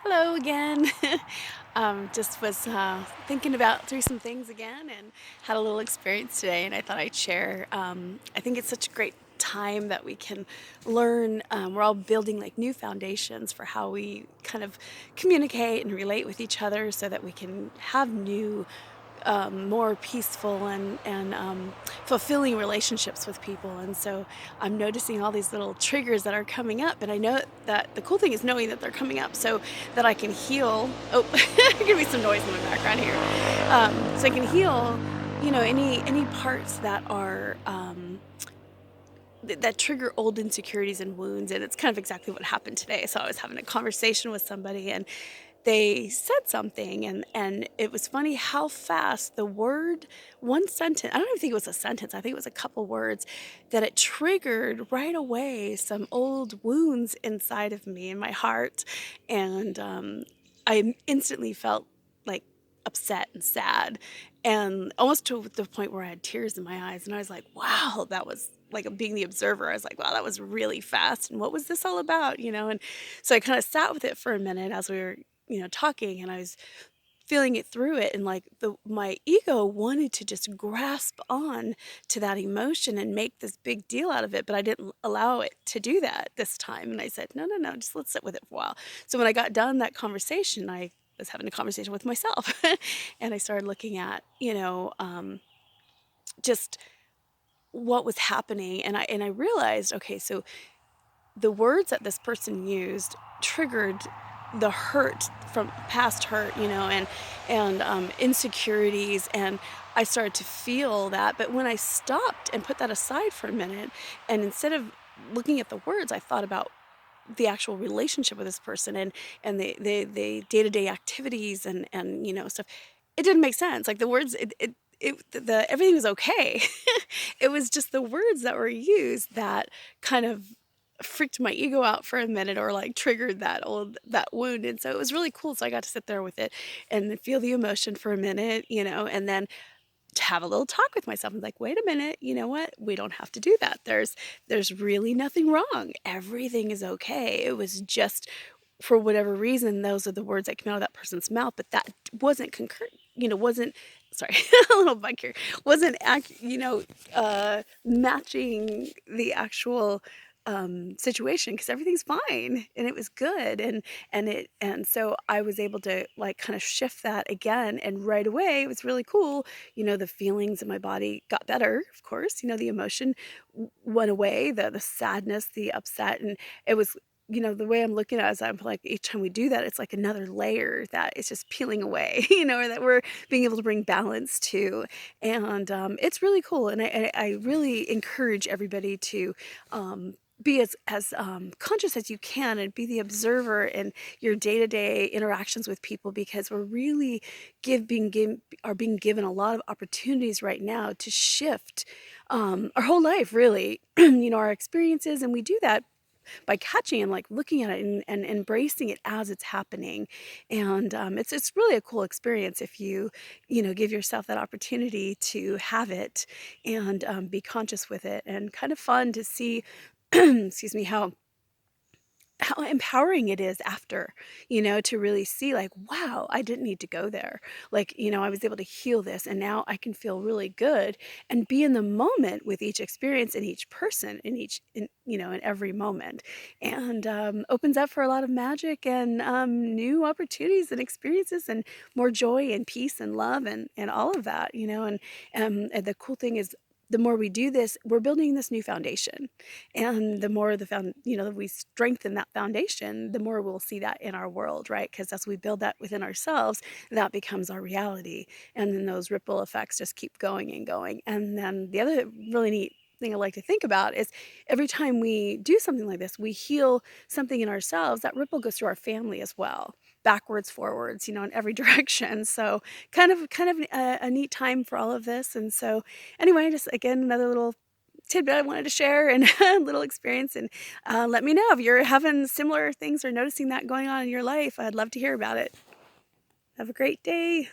Hello again. Just was thinking about through some things again and had a little experience today, and I thought I'd share. I think it's such a great time that we can learn. We're all building like new foundations for how we kind of communicate and relate with each other so that we can have new more peaceful and fulfilling relationships with people. And so I'm noticing all these little triggers that are coming up, and I know that the cool thing is knowing that they're coming up so that I can heal. Oh, there's gonna be some noise in the background here. So I can heal, any parts that are. That trigger old insecurities and wounds, and it's kind of exactly what happened today. So I was having a conversation with somebody, and they said something, and it was funny how fast the word, one sentence, I don't even think it was a sentence, I think it was a couple words, that it triggered right away some old wounds inside of me in my heart. And I instantly felt like upset and sad, and almost to the point where I had tears in my eyes, and I was like, wow, that was like being the observer. I was like, wow, that was really fast, and what was this all about, and so I kind of sat with it for a minute as we were talking, and I was feeling it through it, and like my ego wanted to just grasp on to that emotion and make this big deal out of it, but I didn't allow it to do that this time. And I said, no, no, no, just let's sit with it for a while. So when I got done that conversation, I was having a conversation with myself and I started looking at, just what was happening, and I realized, okay, so the words that this person used triggered the hurt from past hurt, and insecurities, and I started to feel that. But when I stopped and put that aside for a minute, and instead of looking at the words, I thought about the actual relationship with this person, and the day-to-day activities, and stuff. It didn't make sense. Like the words, the everything was okay. It was just the words that were used that kind of freaked my ego out for a minute, or like triggered that wound. And so it was really cool. So I got to sit there with it and feel the emotion for a minute, and then to have a little talk with myself. I'm like, wait a minute, you know what? We don't have to do that. There's really nothing wrong. Everything is okay. It was just for whatever reason, those are the words that came out of that person's mouth, but that wasn't concur, wasn't, sorry, a little bug here, wasn't matching the actual situation, because everything's fine and it was good, and so I was able to like kind of shift that again, and right away it was really cool. The feelings in my body got better, of course. The emotion went away, the sadness, the upset, and it was, the way I'm looking at it is I'm like, each time we do that, it's like another layer that is just peeling away, or that we're being able to bring balance to. And it's really cool. And I really encourage everybody to be as conscious as you can, and be the observer in your day-to-day interactions with people, because we're really being given a lot of opportunities right now to shift our whole life, really. Our experiences, and we do that by catching and like looking at it, and embracing it as it's happening. And it's really a cool experience if you give yourself that opportunity to have it, and be conscious with it, and kind of fun to see excuse me, how empowering it is after, to really see like, wow, I didn't need to go there. Like, I was able to heal this, and now I can feel really good and be in the moment with each experience and each person in every moment. And opens up for a lot of magic, and new opportunities and experiences, and more joy and peace and love, and all of that, and the cool thing is, the more we do this, we're building this new foundation. And the more we strengthen that foundation, the more we'll see that in our world, right? Because as we build that within ourselves, that becomes our reality. And then those ripple effects just keep going and going. And then the other really neat thing I like to think about is, every time we do something like this, we heal something in ourselves, that ripple goes through our family as well, backwards, forwards, in every direction. So kind of a neat time for all of this. And so anyway, just again, another little tidbit I wanted to share, and a little experience. And let me know if you're having similar things or noticing that going on in your life. I'd love to hear about it. Have a great day.